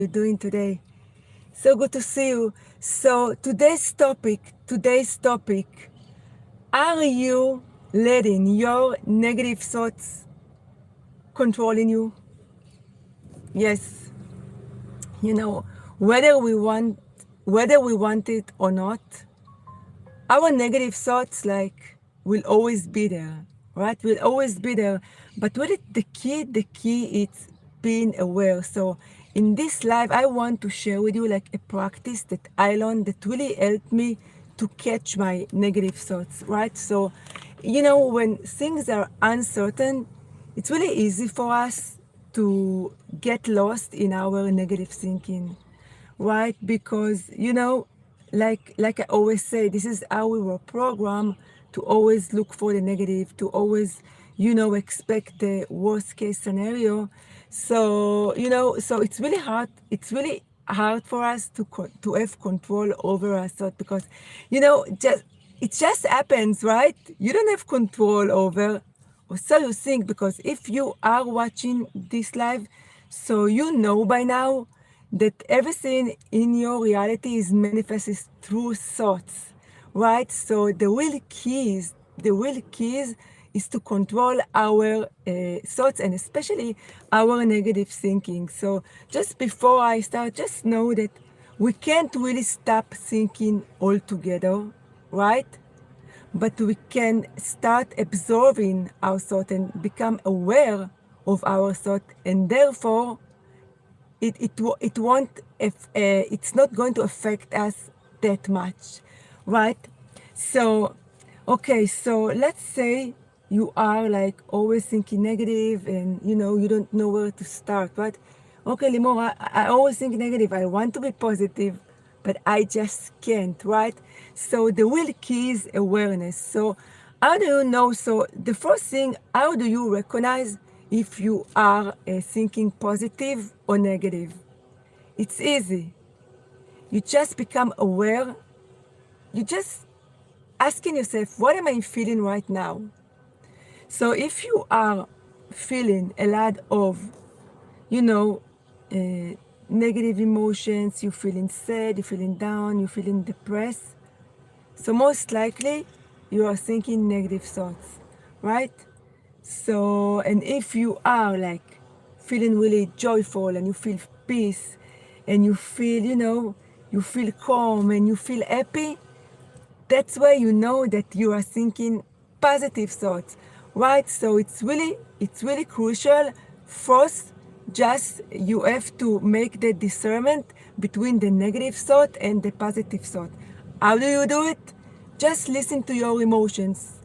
you doing today? So good to see you. So today's topic, are you letting your negative thoughts controlling you? Yes, you know, whether we want whether we want it or not, our negative thoughts will always be there, right? Will always be there. But what is the key is being aware. So in this live, I want to share with you like a practice that I learned that really helped me to catch my negative thoughts, right? So when things are uncertain, it's really easy for us to get lost in our negative thinking, right? Because like I always say, this is how we were programmed to always look for the negative, to always expect the worst case scenario. So it's really hard for us to have control over our thought, because just it just happens, right? You don't have control over, or so you think, because if you are watching this live, so you know by now that everything in your reality is manifested through thoughts, right? So the real keys is to control our thoughts, and especially our negative thinking. So just before I start, just know that we can't really stop thinking altogether, right? But we can start absorbing our thought and become aware of our thought, and therefore it won't, if it's not going to affect us that much, right? So okay, so let's say you are like always thinking negative, and you don't know where to start, right? Okay, Limor, I always think negative, I want to be positive, but I just can't, right? So the real key is awareness. So how do you know? So the first thing, how do you recognize if you are thinking positive or negative? It's easy. You just become aware. You just asking yourself, what am I feeling right now? So if you are feeling a lot of, you know, uh, negative emotions, you're feeling sad, you're feeling down, you're feeling depressed, so most likely you are thinking negative thoughts, right? So, and if you are like feeling really joyful, and you feel peace, and you feel, you feel calm, and you feel happy, that's where you know that you are thinking positive thoughts, right? So it's really crucial. First, just you have to make the discernment between the negative thought and the positive thought. How do you do it? Just listen to your emotions.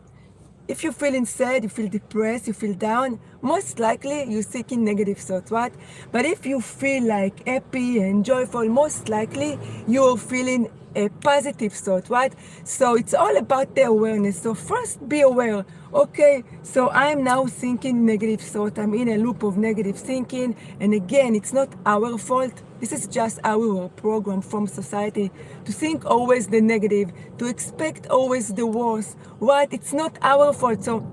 If you're feeling sad, you feel depressed, you feel down, most likely you're seeking negative thoughts, right? But if you feel like happy and joyful, most likely you're feeling a positive thought, right? So it's all about the awareness. So first be aware. Okay, so I'm now thinking negative thought. I'm in a loop of negative thinking. And again, it's not our fault. This is just how we were programmed from society to think always the negative, to expect always the worst, right? It's not our fault. So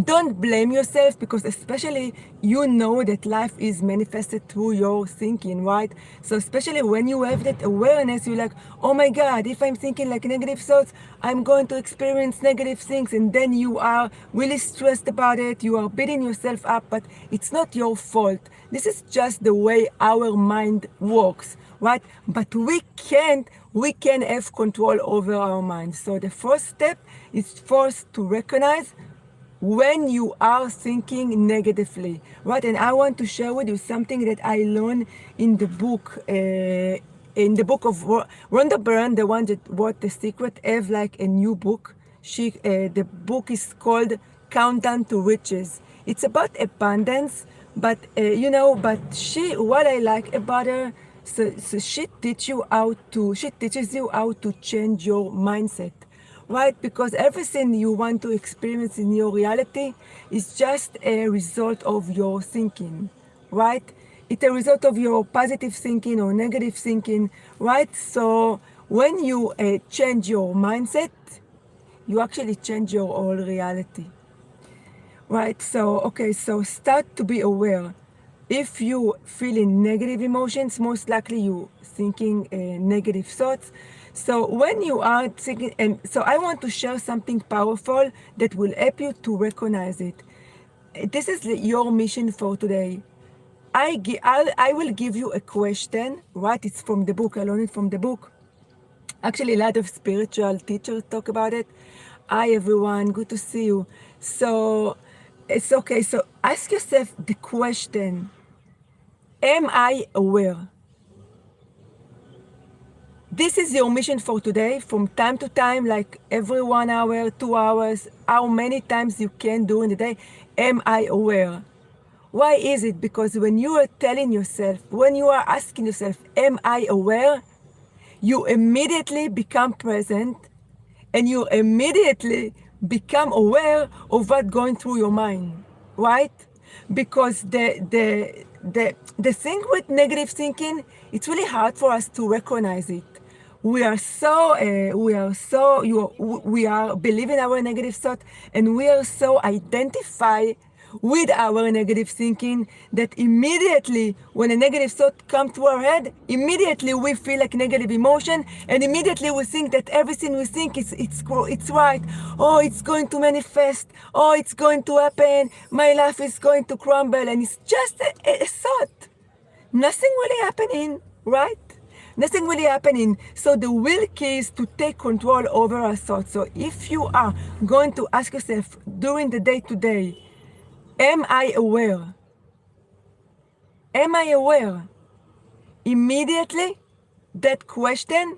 don't blame yourself, because especially you know that life is manifested through your thinking, right? So especially when you have that awareness, you're like, oh my God, if I'm thinking like negative thoughts, I'm going to experience negative things. And then you are really stressed about it. You are beating yourself up, but it's not your fault. This is just the way our mind works, right? But we can have control over our mind. So the first step is first to recognize when you are thinking negatively, right? And I want to share with you something that I learned in the book, of Rhonda Byrne, the one that wrote The Secret, have like a new book. The book is called Countdown to Riches. It's about abundance, but what I like about her, so she teaches you how to change your mindset, right? Because everything you want to experience in your reality is just a result of your thinking, right? It's a result of your positive thinking or negative thinking, right? So when you change your mindset, you actually change your whole reality, right? So, okay, so start to be aware. if you feeling negative emotions, most likely you thinking negative thoughts. So when you are thinking, and so I want to share something powerful that will help you to recognize it. This is your mission for today. I will give you a question, right? It's from the book. I learned it from the book. Actually, a lot of spiritual teachers talk about it. Hi, everyone. Good to see you. So it's okay. So ask yourself the question, am I aware? This is your mission for today. From time to time, like every 1 hour, 2 hours, how many times you can do in the day, am I aware? Why is it? Because when you are telling yourself, when you are asking yourself, am I aware? You immediately become present and you immediately become aware of what's going through your mind, right? Because the thing with negative thinking, it's really hard for us to recognize it. We are believing our negative thought, and we are so identify with our negative thinking that immediately when a negative thought comes to our head, immediately we feel like negative emotion, and immediately we think that everything we think it's right. Oh, it's going to manifest. Oh, it's going to happen. My life is going to crumble, and it's just a thought. Nothing really happening, right? Nothing really happening. So the real key is to take control over our thoughts. So if you are going to ask yourself during the day today, am I aware? Am I aware? Immediately, that question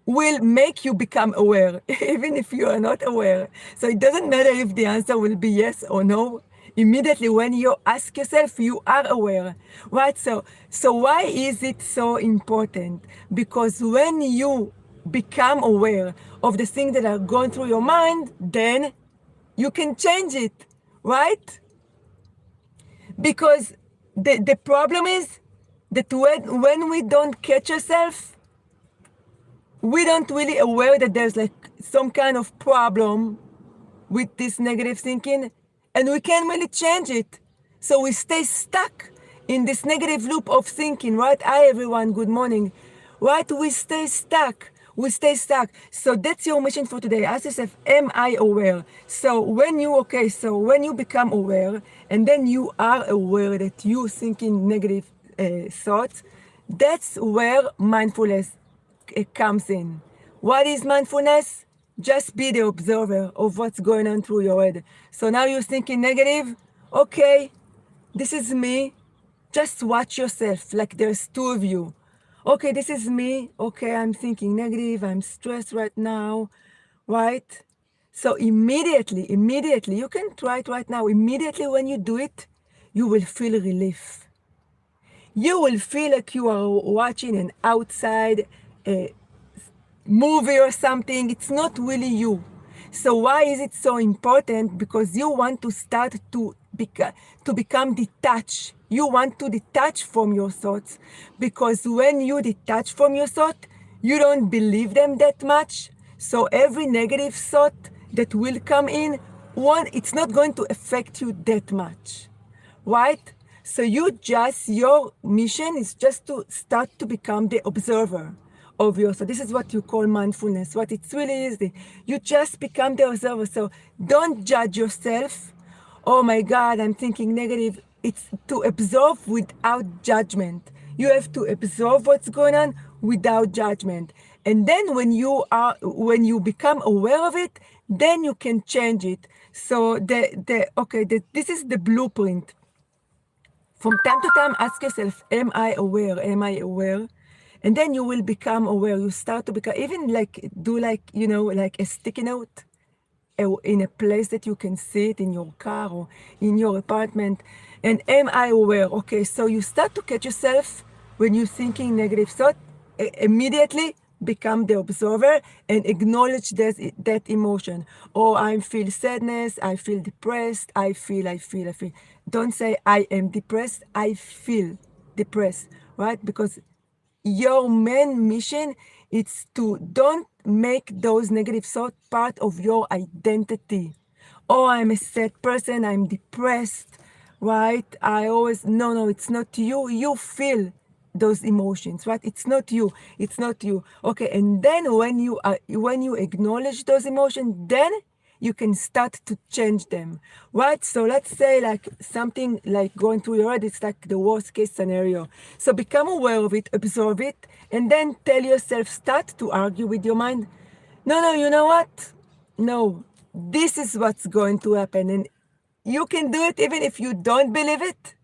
will make you become aware, even if you are not aware. So it doesn't matter if the answer will be yes or no. Immediately when you ask yourself, you are aware, right? So why is it so important? Because when you become aware of the things that are going through your mind, then you can change it, right? Because the problem is that when we don't catch ourselves, we don't really aware that there's like some kind of problem with this negative thinking, and we can't really change it. So we stay stuck in this negative loop of thinking, right? Hi everyone, good morning. Right? We stay stuck. We stay stuck. So that's your mission for today. Ask yourself, am I aware? So when you become aware, and then you are aware that you thinking negative thoughts, that's where mindfulness comes in. What is mindfulness? Just be the observer of what's going on through your head. So now you're thinking negative. Okay, this is me. Just watch yourself like there's two of you. Okay, this is me. Okay, I'm thinking negative. I'm stressed right now, right? So immediately, you can try it right now. Immediately when you do it, you will feel relief. You will feel like you are watching an outside movie or something. It's not really you. So why is it so important? Because you want to start to become detached. You want to detach from your thoughts, because when you detach from your thought, you don't believe them that much. So every negative thought that will come in, it's not going to affect you that much, right? So your mission is just to start to become the observer of yourself. So this is what you call mindfulness. What it's really easy. You just become the observer. So don't judge yourself. Oh my God, I'm thinking negative. It's to observe without judgment. You have to observe what's going on without judgment. And then when you become aware of it, then you can change it. So this is the blueprint. From time to time, ask yourself, am I aware? Am I aware? And then you will become aware. You start to become, even like, do like, like a sticky note in a place that you can see it in your car or in your apartment. And am I aware? Okay, so you start to catch yourself when you're thinking negative thought, immediately become the observer and acknowledge that emotion. Oh, I feel sadness, I feel depressed, I feel. Don't say I am depressed, I feel depressed, right? Because your main mission is to don't make those negative thoughts part of your identity. Oh, I'm a sad person, I'm depressed, right? I always, no, it's not you. You feel those emotions, right? It's not you. It's not you. Okay, and then when you acknowledge those emotions, then you can start to change them, right? So let's say like something like going through your head, it's like the worst case scenario. So become aware of it, absorb it, and then tell yourself, start to argue with your mind. No, you know what? No, this is what's going to happen. And you can do it even if you don't believe it.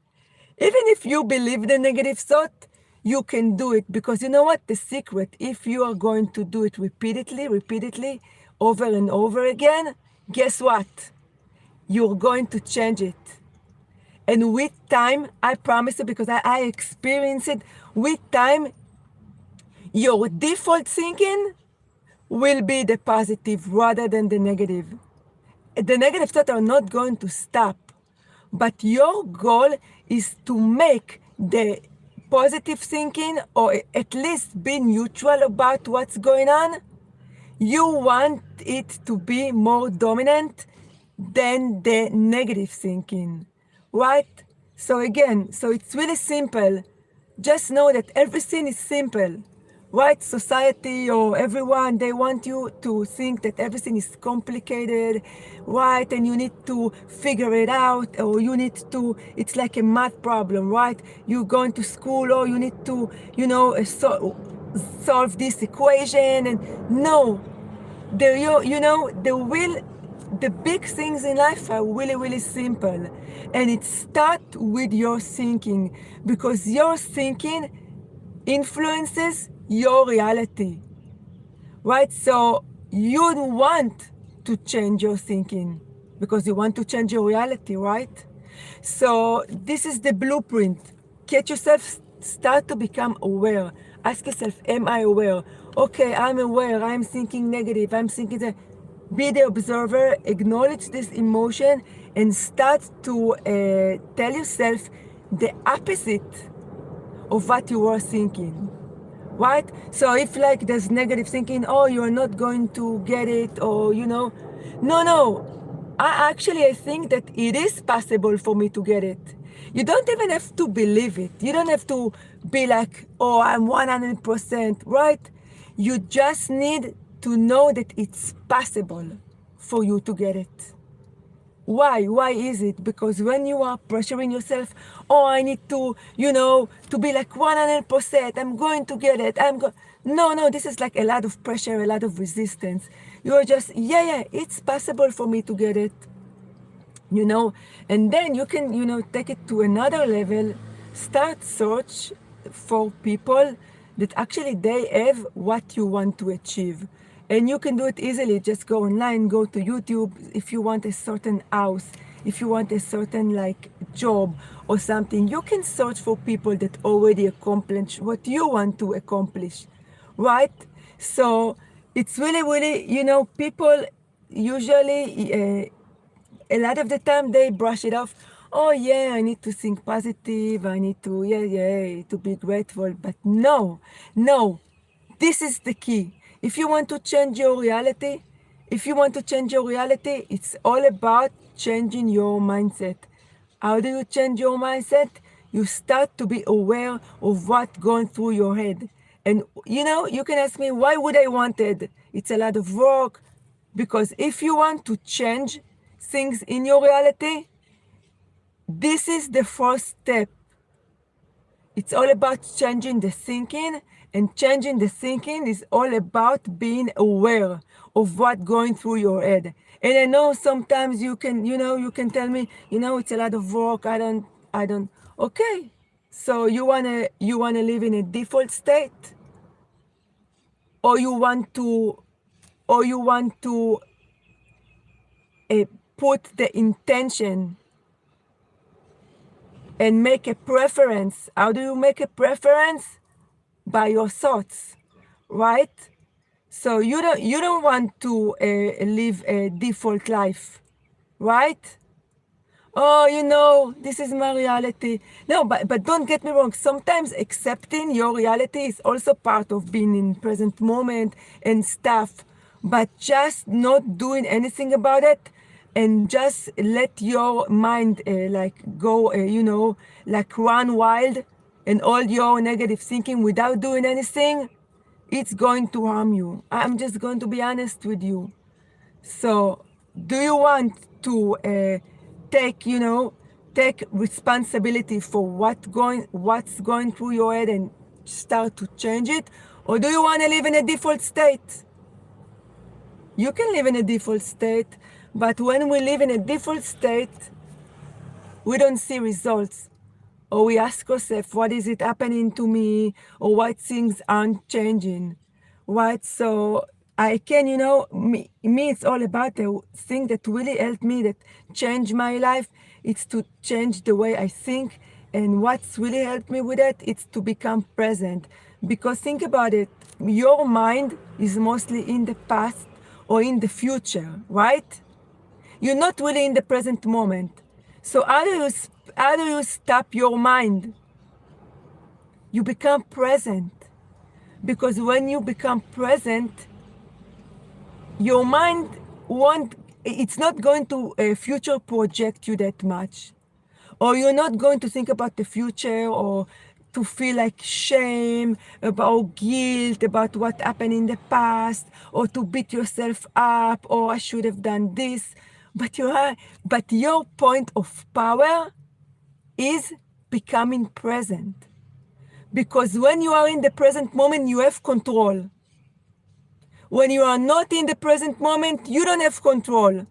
Even if you believe the negative thought, you can do it, because you know what? The secret, if you are going to do it repeatedly, over and over again, guess what? You're going to change it. And with time, I promise you, because I experienced it, with time, your default thinking will be the positive rather than the negative. The negative thoughts are not going to stop, but your goal is to make the positive thinking, or at least be neutral about what's going on. You want it to be more dominant than the negative thinking, right? So again, so it's really simple. Just know that everything is simple, right? Society or everyone, they want you to think that everything is complicated, right? And you need to figure it out, or you need to, it's like a math problem, right? You going to school, or you need to, solve this equation. And no, the big things in life are really simple, and it starts with your thinking, because your thinking influences your reality, right? So you want to change your thinking because you want to change your reality, right? So this is the blueprint. Get yourself, start to become aware. Ask yourself, am I aware? Okay, I'm aware, I'm thinking negative, I'm thinking that. Be the observer, acknowledge this emotion, and start to tell yourself the opposite of what you were thinking, right? So if like there's negative thinking, oh, you're not going to get it, or no, I think that it is possible for me to get it. You don't even have to believe it. You don't have to be like, oh, I'm 100%, right? You just need to know that it's possible for you to get it. Why is it? Because when you are pressuring yourself, oh, I need to, to be like 100%, I'm going to get it, no, this is like a lot of pressure, a lot of resistance. You're just, yeah, it's possible for me to get it, and then you can, take it to another level. Start search for people that actually they have what you want to achieve, and you can do it easily. Just go online, go to YouTube. If you want a certain house, if you want a certain like job or something, you can search for people that already accomplished what you want to accomplish, right? So it's really, people usually a lot of the time they brush it off. Oh yeah, I need to think positive, I need to, yeah, to be grateful. But no, this is the key. If you want to change your reality, it's all about changing your mindset. How do you change your mindset? You start to be aware of what's going through your head. And you can ask me, why would I want it? It's a lot of work. Because if you want to change things in your reality, this is the first step. It's all about changing the thinking, and changing the thinking is all about being aware of what's going through your head. And I know sometimes you can, you can tell me, it's a lot of work. I don't. Okay. So you wanna live in a default state, or you want to uh, put the intention and make a preference. How do you make a preference? By your thoughts, right? So you don't want to live a default life, right? Oh, this is my reality. No, but don't get me wrong. Sometimes accepting your reality is also part of being in present moment and stuff. But just not doing anything about it, and just let your mind like go, like run wild, and all your negative thinking without doing anything, it's going to harm you. I'm just going to be honest with you. So, do you want to take, take responsibility for what's going through your head and start to change it, or do you want to live in a default state? You can live in a default state, but when we live in a default state, we don't see results. Or we ask ourselves, what is it happening to me? Or why things aren't changing? Right? So I can, me it's all about the thing that really helped me, that changed my life. It's to change the way I think. And what's really helped me with it, it's to become present. Because think about it, your mind is mostly in the past or in the future, right? You're not really in the present moment. So how do you stop your mind? You become present. Because when you become present, your mind it's not going to future project you that much. Or you're not going to think about the future, or to feel like shame, about guilt, about what happened in the past, or to beat yourself up, or I should have done this. But your point of power is becoming present. Because when you are in the present moment, you have control. When you are not in the present moment, you don't have control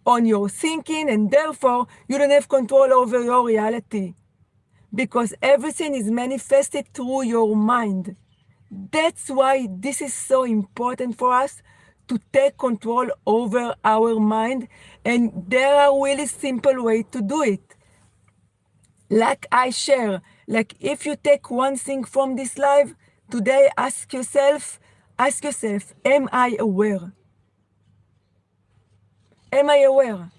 on your thinking, and therefore you don't have control over your reality. Because everything is manifested through your mind. That's why this is so important for us to take control over our mind. And there are really simple ways to do it. Like I share, like if you take one thing from this live, today ask yourself, am I aware? Am I aware?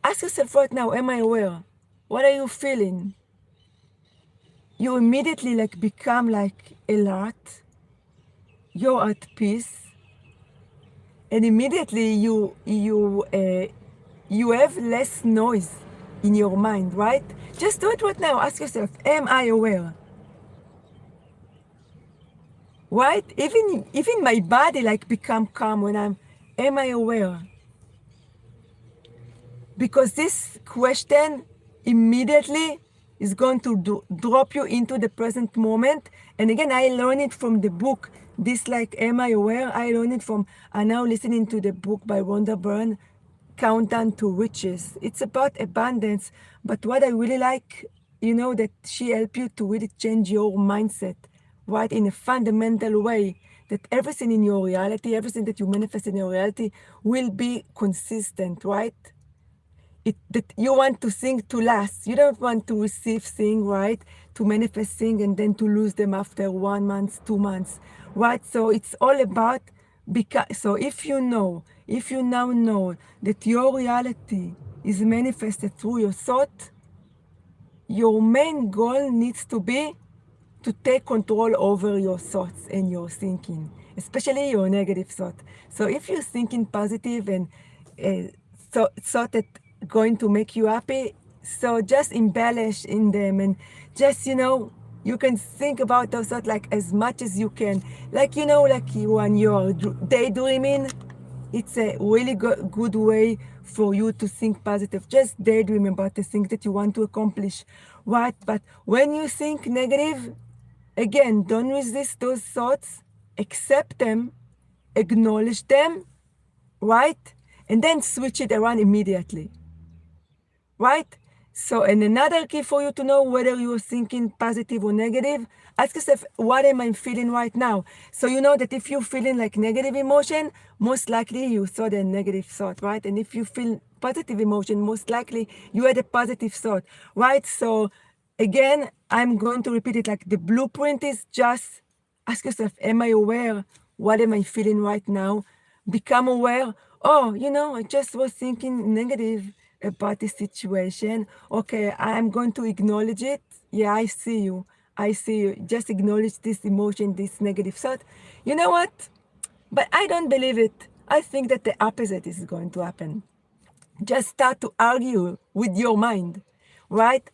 Ask yourself right now, am I aware? What are you feeling? You immediately like become like alert. You're at peace. And immediately you have less noise in your mind, right? Just do it right now. Ask yourself, am I aware? Right? Even my body like become calm when am I aware? Because this question immediately is going to drop you into the present moment. And again, I learned it from the book, this like, am I aware? I learned it from, I'm now listening to the book by Rhonda Byrne, Countdown to Riches. It's about abundance. But what I really like, that she helped you to really change your mindset, right? In a fundamental way, that everything in your reality, everything that you manifest in your reality will be consistent, right? That you want to think to last. You don't want to receive things, right? To manifest things and then to lose them after 1 month, 2 months, right? So it's all about, so if you now know that your reality is manifested through your thought, your main goal needs to be to take control over your thoughts and your thinking, especially your negative thought. So if you're thinking positive and thought that going to make you happy, so just embellish in them, and just you can think about those thoughts like as much as you can, like like when you're daydreaming. It's a really good way for you to think positive. Just daydream about the things that you want to accomplish, right? But when you think negative, again, don't resist those thoughts, accept them, acknowledge them, right? And then switch it around immediately, right? So, and another key for you to know whether you're thinking positive or negative, ask yourself, what am I feeling right now? So you know that if you're feeling like negative emotion, most likely you thought a negative thought, right? And if you feel positive emotion, most likely you had a positive thought, right? So again, I'm going to repeat it, like the blueprint is just ask yourself, am I aware? What am I feeling right now? Become aware. Oh, I just was thinking negative about this situation. Okay, I'm going to acknowledge it. Yeah, I see you. I see you. Just acknowledge this emotion, this negative thought. You know what? But I don't believe it. I think that the opposite is going to happen. Just start to argue with your mind, right?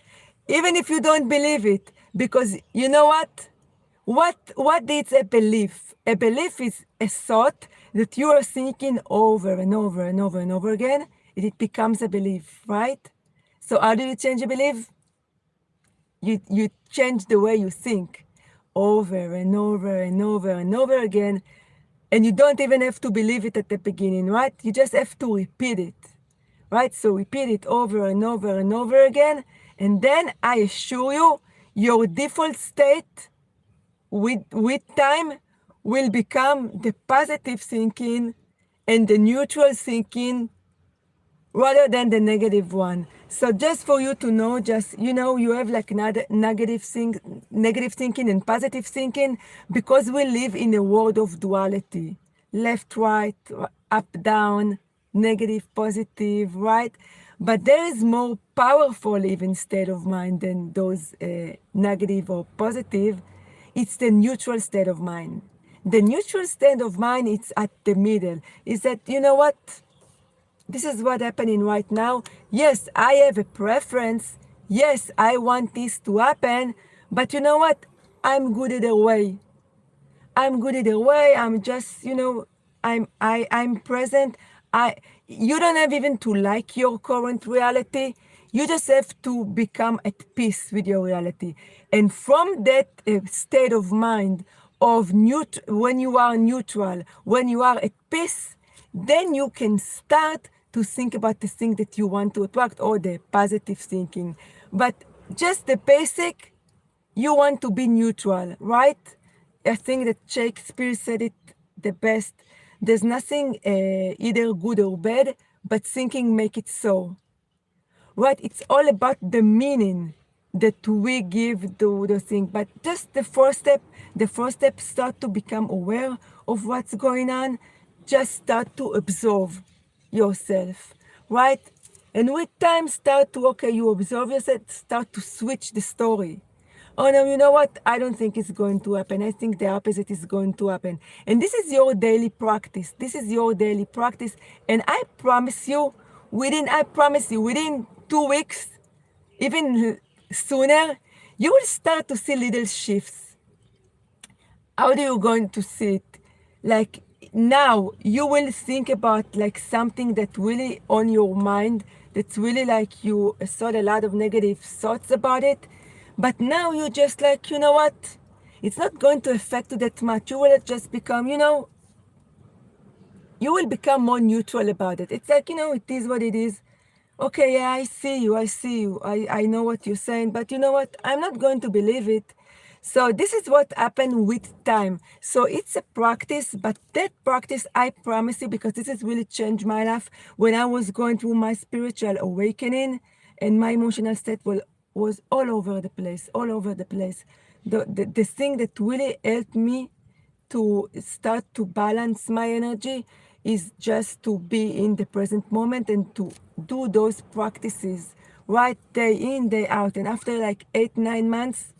Even if you don't believe it, because you know what? What is a belief? A belief is a thought that you are thinking over and over and over and over again, and it becomes a belief, right? So how do you change a belief? You change the way you think over and over and over and over again, and you don't even have to believe it at the beginning, right? You just have to repeat it, right? So repeat it over and over and over again, and then I assure you, your default state with time will become the positive thinking and the neutral thinking rather than the negative one. So just for you to know, just you have like negative thinking and positive thinking, because we live in a world of duality, left, right, up, down, negative, positive, right? But there is more powerful even state of mind than those negative or positive. It's the neutral state of mind. The neutral state of mind, it's at the middle. Is that, you know what? This is what's happening right now. Yes, I have a preference. Yes, I want this to happen. But you know what? I'm good either way. I'm good either way. I'm just, I'm present. I You don't have even to like your current reality. You just have to become at peace with your reality. And from that state of mind of when you are neutral, when you are at peace, then you can start to think about the thing that you want to attract, or the positive thinking. But just the basic, you want to be neutral, right? I think that Shakespeare said it the best. There's nothing either good or bad, but thinking make it so. Right? It's all about the meaning that we give to the thing. But just the first step, start to become aware of what's going on. Just start to observe yourself, right? And with time, start to, okay, you observe yourself, start to switch the story. Oh no, you know what? I don't think it's going to happen. I think the opposite is going to happen. And this is your daily practice. This is your daily practice. And I promise you, within 2 weeks, even sooner, you will start to see little shifts. How are you going to see it? Like now, you will think about like something that really on your mind, that's really like you thought a lot of negative thoughts about it. But now you just like, you know what? It's not going to affect you that much. You will just become, you will become more neutral about it. It's like, it is what it is. Okay, yeah, I see you, I know what you're saying, but you know what? I'm not going to believe it. So this is what happened with time. So it's a practice, but that practice, I promise you, because this has really changed my life when I was going through my spiritual awakening, and my emotional state was all over the place, all over the place. The thing that really helped me to start to balance my energy is just to be in the present moment and to do those practices right day in, day out. And after like 8, 9 months,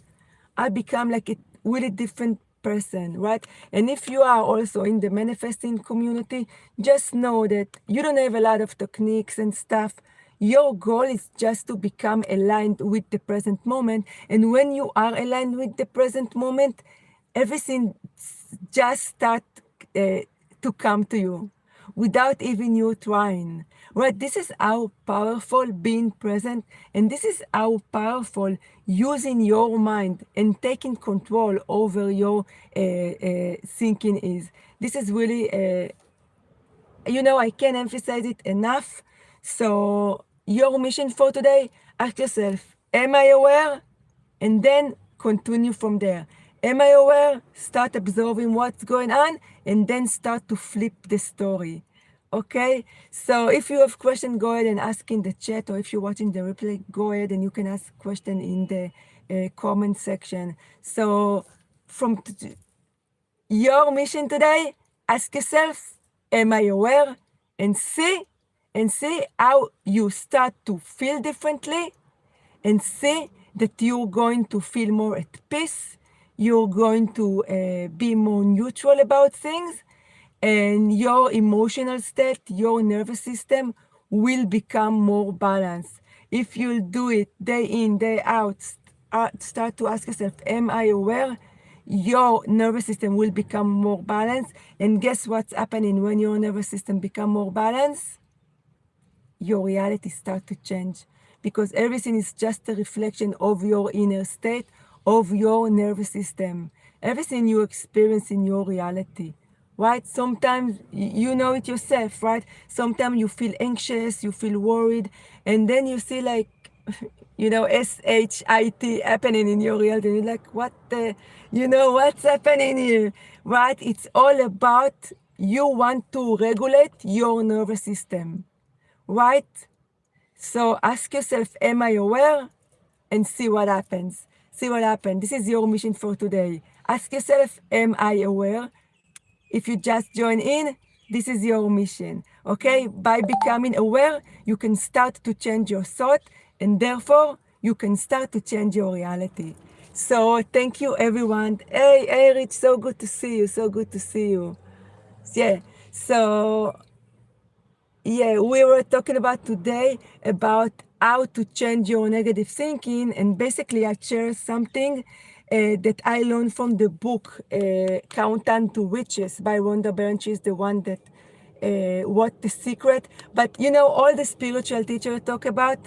I become like a really different person, right? And if you are also in the manifesting community, just know that you don't have a lot of techniques and stuff. Your goal is just to become aligned with the present moment. And when you are aligned with the present moment, everything just start to come to you without even you trying. Right? This is how powerful being present, and this is how powerful using your mind and taking control over your thinking is. This is really I can't emphasize it enough. So your mission for today, ask yourself, am I aware? And then continue from there. Am I aware? Start observing what's going on, and then start to flip the story. Okay? So if you have questions, go ahead and ask in the chat, or if you're watching the replay, go ahead and you can ask question in the comment section. So from your mission today, ask yourself, am I aware? And see how you start to feel differently, and see that you're going to feel more at peace. You're going to be more neutral about things. and your emotional state, your nervous system will become more balanced. If you'll do it day in, day out, start to ask yourself, am I aware? Your nervous system will become more balanced. And guess what's happening when your nervous system become more balanced? Your reality start to change, because everything is just a reflection of your inner state, of your nervous system. Everything you experience in your reality, right? Sometimes you know it yourself, right? Sometimes you feel anxious, you feel worried, and then you see like, SHIT happening in your reality. And you're like, what the, what's happening here, right? It's all about you want to regulate your nervous system, right? So ask yourself, am I aware? And see what happens. See what happens. This is your mission for today. Ask yourself, am I aware? If you just join in, this is your mission. Okay? By becoming aware, you can start to change your thought, and therefore you can start to change your reality. So thank you, everyone. Hey, Rich, so good to see you. So good to see you. Yeah. So we were talking about today about how to change your negative thinking, and basically I share something that I learned from the book Countdown to Riches by Rhonda Byrne. She's the one that What the Secret. But all the spiritual teachers talk about,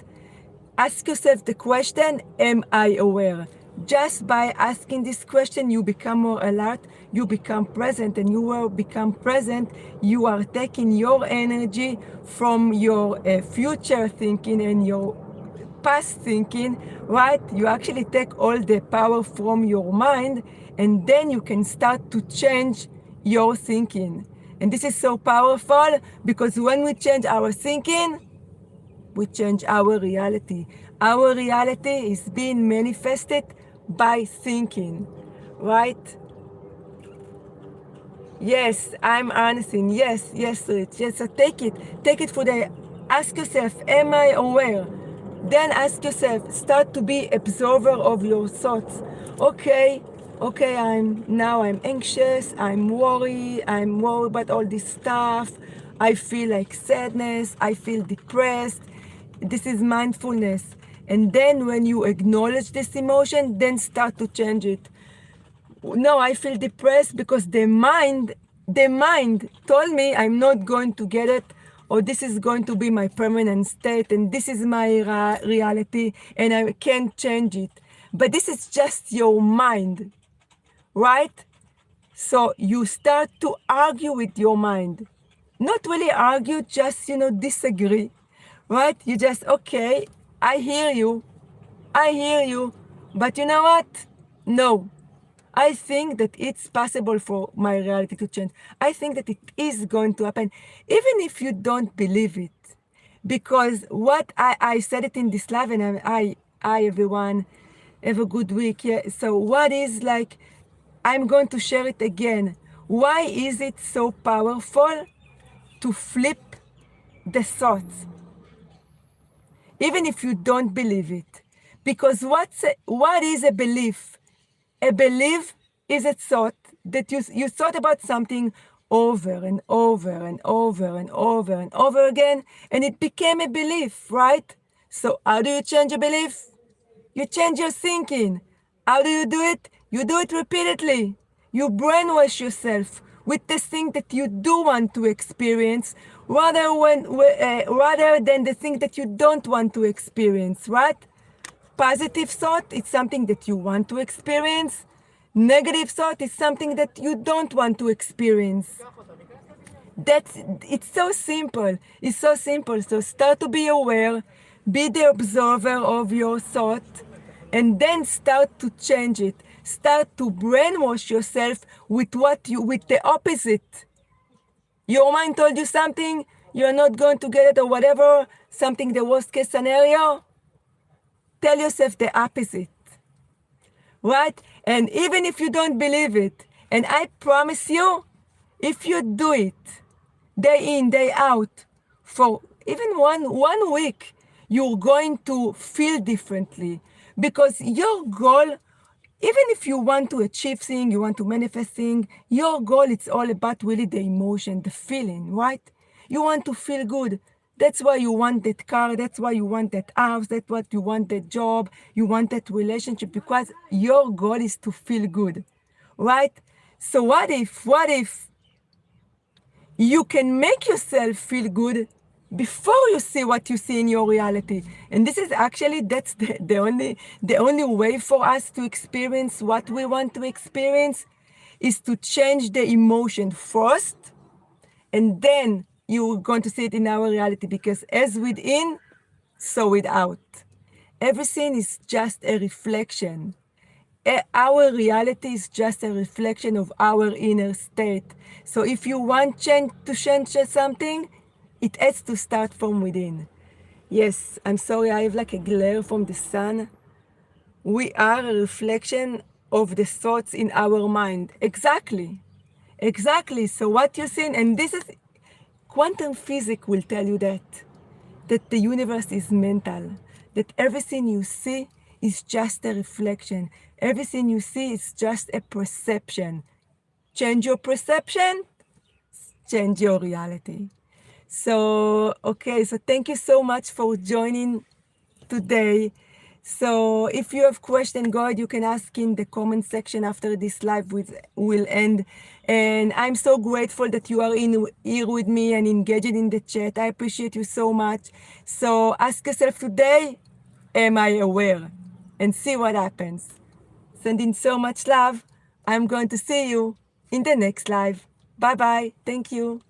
ask yourself the question, am I aware? Just by asking this question, you become more alert, you become present, and you will become present. You are taking your energy from your future thinking and your past thinking, right? You actually take all the power from your mind, and then you can start to change your thinking. And this is so powerful, because when we change our thinking, we change our reality. Our reality is being manifested by thinking, right? Yes, I'm answering. Yes, Rich. Yes, so take it for the, ask yourself, am I aware? Then ask yourself, start to be observer of your thoughts. Okay, I'm anxious, I'm worried about all this stuff. I feel like sadness, I feel depressed. This is mindfulness. And then when you acknowledge this emotion, then start to change it. No, I feel depressed because the mind told me I'm not going to get it, or this is going to be my permanent state, and this is my reality, and I can't change it. But this is just your mind, right? So you start to argue with your mind. Not really argue, just, disagree, right? You just, okay, I hear you, but you know what? No. I think that it's possible for my reality to change. I think that it is going to happen, even if you don't believe it. Because what I said it in this live, and everyone, have a good week. Yeah. So what is like, I'm going to share it again. Why is it so powerful to flip the thoughts, even if you don't believe it? Because what is a belief? A belief is a thought that you thought about something over and over and over and over and over again, and it became a belief, right? So how do you change a belief? You change your thinking. How do you do it? You do it repeatedly. You brainwash yourself with the thing that you do want to experience, rather than the thing that you don't want to experience, right? Positive thought is something that you want to experience. Negative thought is something that you don't want to experience. It's so simple. It's so simple. So start to be aware, be the observer of your thought, and then start to change it. Start to brainwash yourself with the opposite. Your mind told you something, you're not going to get it or whatever, something, the worst case scenario. Tell yourself the opposite, right? And even if you don't believe it, and I promise you, if you do it day in, day out, for even one week, you're going to feel differently, because your goal even if you want to achieve things, you want to manifest things, your goal, it's all about really the emotion, the feeling, right? You want to feel good. That's why you want that car. That's why you want that house. That's what you want that job. You want that relationship because your goal is to feel good, right? So what if you can make yourself feel good before you see what you see in your reality? And this is actually, that's the only way for us to experience what we want to experience, is to change the emotion first, and then you're going to see it in our reality, because as within, so without. Everything is just a reflection. Our reality is just a reflection of our inner state. So if you want to change something, it has to start from within. Yes, I'm sorry, I have like a glare from the sun. We are a reflection of the thoughts in our mind. Exactly. Exactly. So what you're seeing, and this is quantum physics will tell you that the universe is mental, that everything you see is just a reflection. Everything you see is just a perception. Change your perception, change your reality. So, okay, so thank you so much for joining today. So if you have question, go ahead, you can ask in the comment section after this live will end. And I'm so grateful that you are here with me and engaging in the chat. I appreciate you so much. So ask yourself today, am I aware? And see what happens. Sending so much love. I'm going to see you in the next live. Bye bye. Thank you.